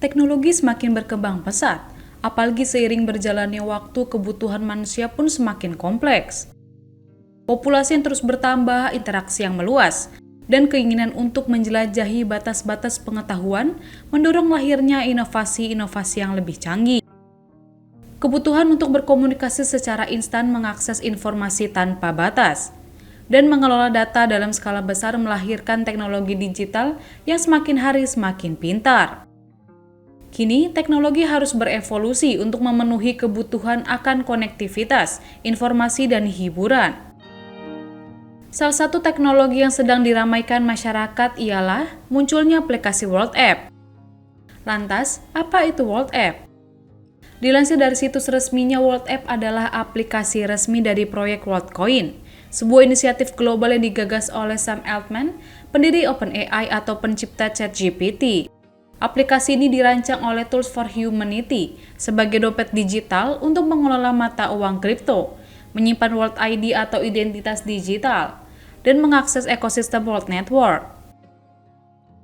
Teknologi semakin berkembang pesat, apalagi seiring berjalannya waktu kebutuhan manusia pun semakin kompleks. Populasi yang terus bertambah, interaksi yang meluas, dan keinginan untuk menjelajahi batas-batas pengetahuan mendorong lahirnya inovasi-inovasi yang lebih canggih. Kebutuhan untuk berkomunikasi secara instan, mengakses informasi tanpa batas, dan mengelola data dalam skala besar melahirkan teknologi digital yang semakin hari semakin pintar. Kini, teknologi harus berevolusi untuk memenuhi kebutuhan akan konektivitas, informasi, dan hiburan. Salah satu teknologi yang sedang diramaikan masyarakat ialah munculnya aplikasi World App. Lantas, apa itu World App? Dilansir dari situs resminya, World App adalah aplikasi resmi dari proyek WorldCoin, sebuah inisiatif global yang digagas oleh Sam Altman, pendiri OpenAI atau pencipta ChatGPT. Aplikasi ini dirancang oleh Tools for Humanity sebagai dompet digital untuk mengelola mata uang kripto, menyimpan World ID atau identitas digital, dan mengakses ekosistem World Network.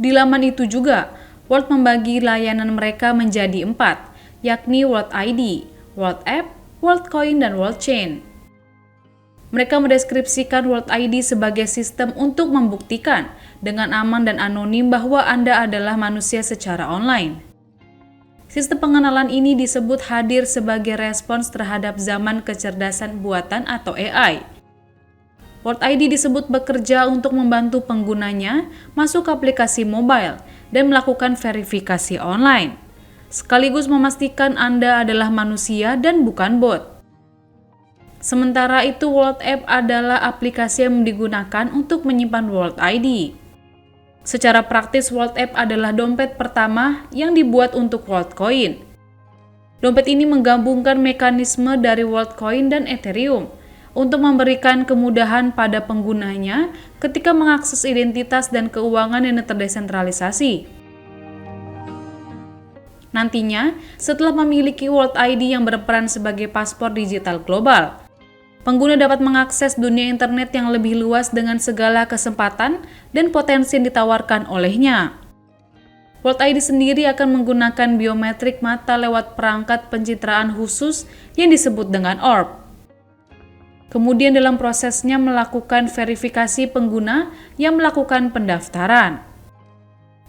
Di laman itu juga, World membagi layanan mereka menjadi 4, yakni World ID, World App, WorldCoin, dan World Chain. Mereka mendeskripsikan World ID sebagai sistem untuk membuktikan dengan aman dan anonim bahwa Anda adalah manusia secara online. Sistem pengenalan ini disebut hadir sebagai respons terhadap zaman kecerdasan buatan atau AI. World ID disebut bekerja untuk membantu penggunanya masuk ke aplikasi mobile dan melakukan verifikasi online, sekaligus memastikan Anda adalah manusia dan bukan bot. Sementara itu, World App adalah aplikasi yang digunakan untuk menyimpan World ID. Secara praktis, World App adalah dompet pertama yang dibuat untuk WorldCoin. Dompet ini menggabungkan mekanisme dari WorldCoin dan Ethereum untuk memberikan kemudahan pada penggunanya ketika mengakses identitas dan keuangan yang terdesentralisasi. Nantinya, setelah memiliki World ID yang berperan sebagai paspor digital global, pengguna dapat mengakses dunia internet yang lebih luas dengan segala kesempatan dan potensi yang ditawarkan olehnya. World ID sendiri akan menggunakan biometrik mata lewat perangkat pencitraan khusus yang disebut dengan orb. Kemudian dalam prosesnya melakukan verifikasi pengguna yang melakukan pendaftaran.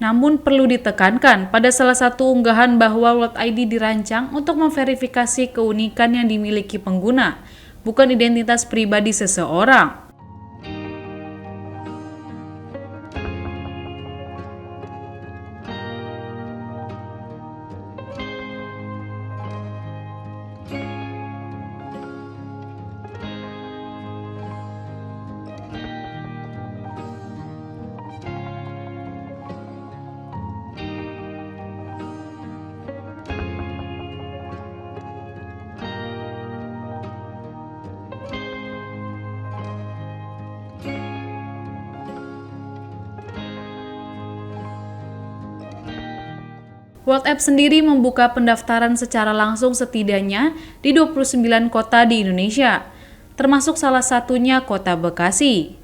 Namun perlu ditekankan pada salah satu unggahan bahwa World ID dirancang untuk memverifikasi keunikan yang dimiliki pengguna, bukan identitas pribadi seseorang. World App sendiri membuka pendaftaran secara langsung setidaknya di 29 kota di Indonesia, termasuk salah satunya Kota Bekasi.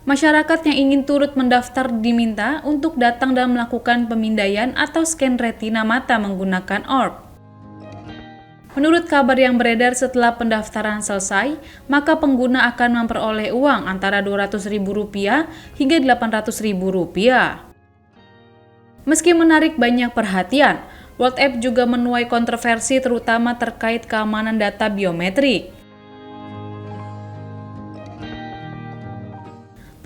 Masyarakat yang ingin turut mendaftar diminta untuk datang dan melakukan pemindaian atau scan retina mata menggunakan orb. Menurut kabar yang beredar, setelah pendaftaran selesai, maka pengguna akan memperoleh uang antara Rp200.000 hingga Rp800.000. Meski menarik banyak perhatian, World App juga menuai kontroversi terutama terkait keamanan data biometrik.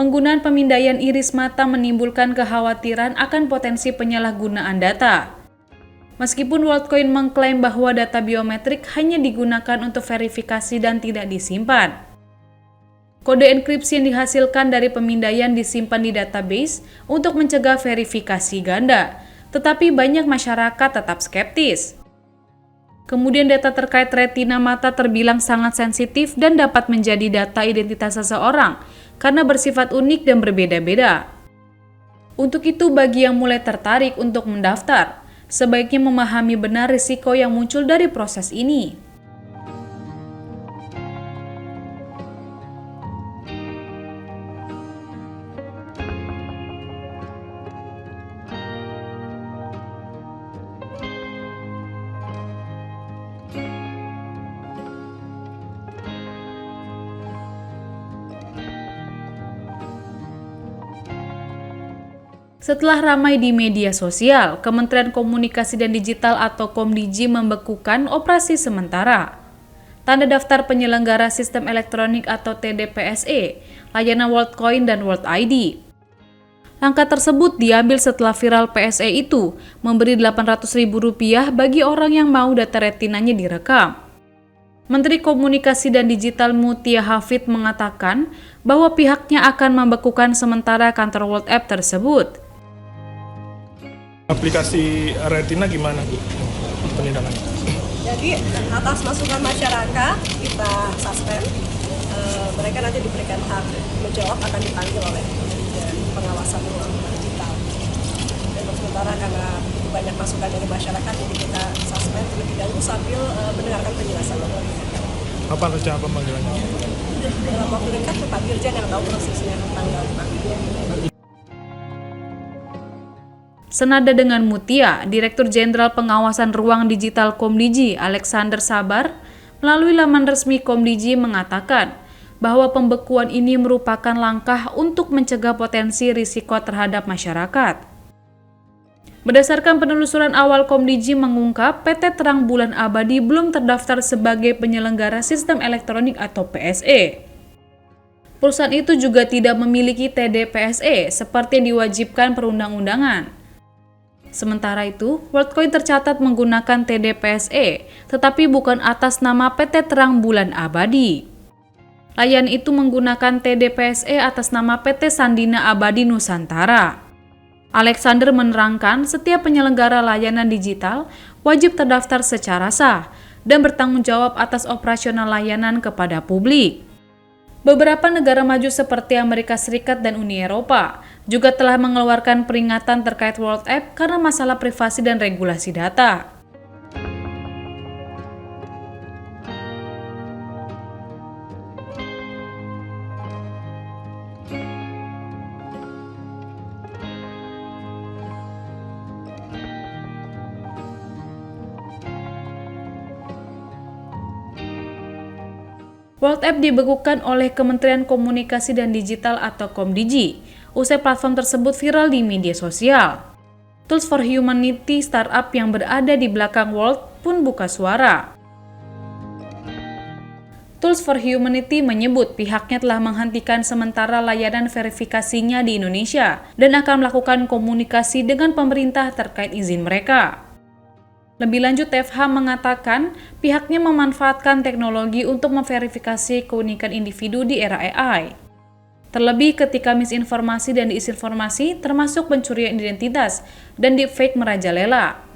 Penggunaan pemindaian iris mata menimbulkan kekhawatiran akan potensi penyalahgunaan data. Meskipun WorldCoin mengklaim bahwa data biometrik hanya digunakan untuk verifikasi dan tidak disimpan. Kode enkripsi yang dihasilkan dari pemindaian disimpan di database untuk mencegah verifikasi ganda, tetapi banyak masyarakat tetap skeptis. Kemudian data terkait retina mata terbilang sangat sensitif dan dapat menjadi data identitas seseorang karena bersifat unik dan berbeda-beda. Untuk itu, bagi yang mulai tertarik untuk mendaftar, sebaiknya memahami benar risiko yang muncul dari proses ini. Setelah ramai di media sosial, Kementerian Komunikasi dan Digital atau Komdigi membekukan operasi sementara. Tanda daftar penyelenggara sistem elektronik atau TDPSE, layanan WorldCoin dan World ID. Langkah tersebut diambil setelah viral PSE itu memberi Rp800.000 bagi orang yang mau data retinanya direkam. Menteri Komunikasi dan Digital Mutia Hafid mengatakan bahwa pihaknya akan membekukan sementara kantor World App tersebut. Aplikasi Retina gimana, Bu, penindakannya? Jadi atas masukan masyarakat kita suspend, mereka nanti diberikan hak menjawab, akan dipanggil oleh pengawasan ruang digital. Dan sementara karena banyak masukan dari masyarakat, jadi kita suspend terlebih dahulu sambil mendengarkan penjelasan dari mereka. Apa rencana pemanggilannya? Dalam waktu dekat Pak Dirjen yang tahu prosesnya tanggal 5. Senada dengan Mutia, Direktur Jenderal Pengawasan Ruang Digital Komdigi Alexander Sabar melalui laman resmi Komdigi mengatakan bahwa pembekuan ini merupakan langkah untuk mencegah potensi risiko terhadap masyarakat. Berdasarkan penelusuran awal, Komdigi mengungkap PT Terang Bulan Abadi belum terdaftar sebagai penyelenggara sistem elektronik atau PSE. Perusahaan itu juga tidak memiliki TDPSE seperti yang diwajibkan perundang-undangan. Sementara itu, WorldCoin tercatat menggunakan TDPSE, tetapi bukan atas nama PT Terang Bulan Abadi. Layanan itu menggunakan TDPSE atas nama PT Sandina Abadi Nusantara. Alexander menerangkan setiap penyelenggara layanan digital wajib terdaftar secara sah dan bertanggung jawab atas operasional layanan kepada publik. Beberapa negara maju seperti Amerika Serikat dan Uni Eropa juga telah mengeluarkan peringatan terkait World App karena masalah privasi dan regulasi data. World App dibekukan oleh Kementerian Komunikasi dan Digital atau Komdigi, usai platform tersebut viral di media sosial. Tools for Humanity startup yang berada di belakang World pun buka suara. Tools for Humanity menyebut pihaknya telah menghentikan sementara layanan verifikasinya di Indonesia dan akan melakukan komunikasi dengan pemerintah terkait izin mereka. Lebih lanjut, TFH mengatakan pihaknya memanfaatkan teknologi untuk memverifikasi keunikan individu di era AI. Terlebih ketika misinformasi dan disinformasi termasuk pencurian identitas dan deepfake merajalela.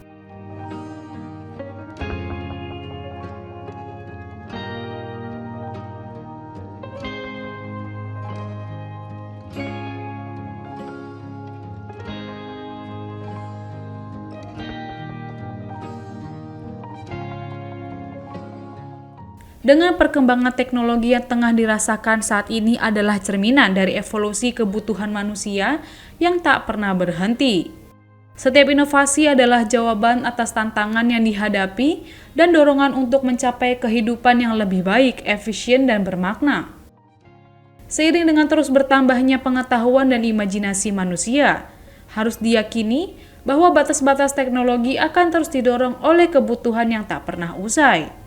Dengan perkembangan teknologi yang tengah dirasakan saat ini adalah cerminan dari evolusi kebutuhan manusia yang tak pernah berhenti. Setiap inovasi adalah jawaban atas tantangan yang dihadapi dan dorongan untuk mencapai kehidupan yang lebih baik, efisien, dan bermakna. Seiring dengan terus bertambahnya pengetahuan dan imajinasi manusia, harus diyakini bahwa batas-batas teknologi akan terus didorong oleh kebutuhan yang tak pernah usai.